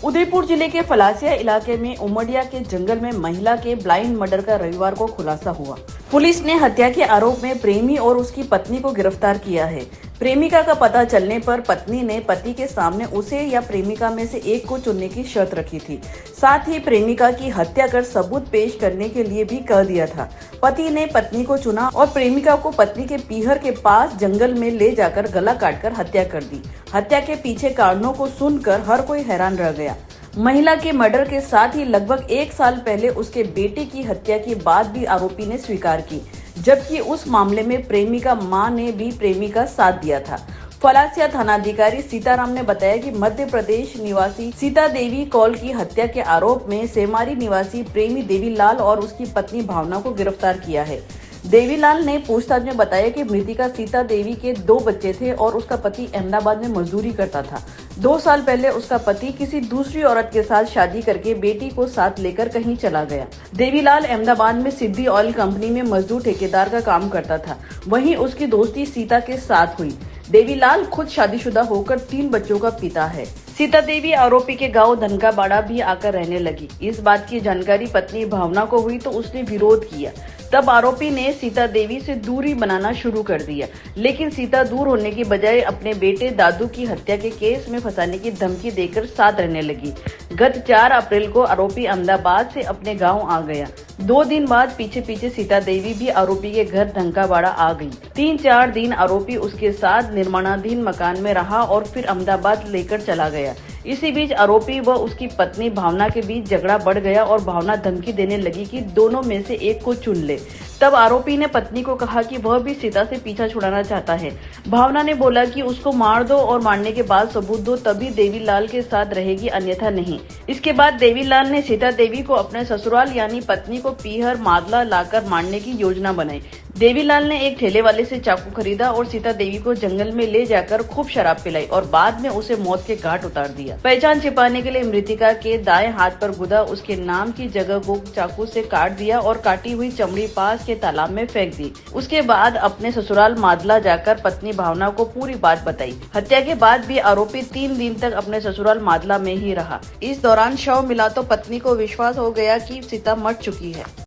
उदयपुर जिले के फलासिया इलाके में उमड़िया के जंगल में महिला के ब्लाइंड मर्डर का रविवार को खुलासा हुआ। पुलिस ने हत्या के आरोप में प्रेमी और उसकी पत्नी को गिरफ्तार किया है। प्रेमिका का पता चलने पर पत्नी ने पति के सामने उसे या प्रेमिका में से एक को चुनने की शर्त रखी थी। साथ ही प्रेमिका की हत्या कर सबूत पेश करने के लिए भी कह दिया था। पति ने पत्नी को चुना और प्रेमिका को पत्नी के पीहर के पास जंगल में ले जाकर गला काटकर हत्या कर दी। हत्या के पीछे कारणों को सुनकर हर कोई हैरान रह गया। महिला के मर्डर के साथ ही लगभग 1 साल पहले उसके बेटे की हत्या की बात भी आरोपी ने स्वीकार की, जबकि उस मामले में प्रेमिका मां ने भी प्रेमी का साथ दिया था। फलासिया थानाधिकारी सीताराम ने बताया कि मध्य प्रदेश निवासी सीता देवी कौल की हत्या के आरोप में सेमारी निवासी प्रेमी देवीलाल और उसकी पत्नी भावना को गिरफ्तार किया है। देवीलाल ने पूछताछ में बताया कि मृतिका सीता देवी के 2 बच्चे थे और उसका पति अहमदाबाद में मजदूरी करता था। 2 साल पहले उसका पति किसी दूसरी औरत के साथ शादी करके बेटी को साथ लेकर कहीं चला गया। देवीलाल अहमदाबाद में सिद्धि ऑयल कंपनी में मजदूर ठेकेदार का काम करता था। वहीं उसकी दोस्ती सीता के साथ हुई। देवीलाल खुद शादीशुदा होकर 3 बच्चों का पिता है। सीता देवी आरोपी के गांव धनकाबाड़ा भी आकर रहने लगी। इस बात की जानकारी पत्नी भावना को हुई तो उसने विरोध किया। तब आरोपी ने सीता देवी से दूरी बनाना शुरू कर दिया, लेकिन सीता दूर होने की बजाय अपने बेटे दादू की हत्या के केस में फंसाने की धमकी देकर साथ रहने लगी। गत 4 अप्रैल को आरोपी अहमदाबाद से अपने गांव आ गया। 2 दिन बाद पीछे पीछे सीता देवी भी आरोपी के घर धनकाबाड़ा आ गई। 3-4 दिन आरोपी उसके साथ निर्माणाधीन मकान में रहा और फिर अहमदाबाद लेकर चला गया। इसी बीच आरोपी व उसकी पत्नी भावना के बीच झगड़ा बढ़ गया और भावना धमकी देने लगी कि दोनों में से एक को चुन ले। तब आरोपी ने पत्नी को कहा कि वह भी सीता से पीछा छुड़ाना चाहता है। भावना ने बोला कि उसको मार दो और मारने के बाद सबूत दो, तभी देवीलाल के साथ रहेगी, अन्यथा नहीं। इसके बाद देवीलाल ने सीता देवी को अपने ससुराल यानी पत्नी को पीहर मादला लाकर मारने की योजना बनाई। देवीलाल ने एक ठेले वाले से चाकू खरीदा और सीता देवी को जंगल में ले जाकर खूब शराब पिलाई और बाद में उसे मौत के घाट उतार दिया। पहचान छिपाने के लिए मृतिका के दाएं हाथ पर गुदा उसके नाम की जगह को चाकू से काट दिया और काटी हुई चमड़ी पास के तालाब में फेंक दी। उसके बाद अपने ससुराल मादला जाकर पत्नी भावना को पूरी बात बताई। हत्या के बाद भी आरोपी 3 दिन तक अपने ससुराल मादला में ही रहा। इस दौरान शव मिला तो पत्नी को विश्वास हो गया कि सीता मर चुकी है।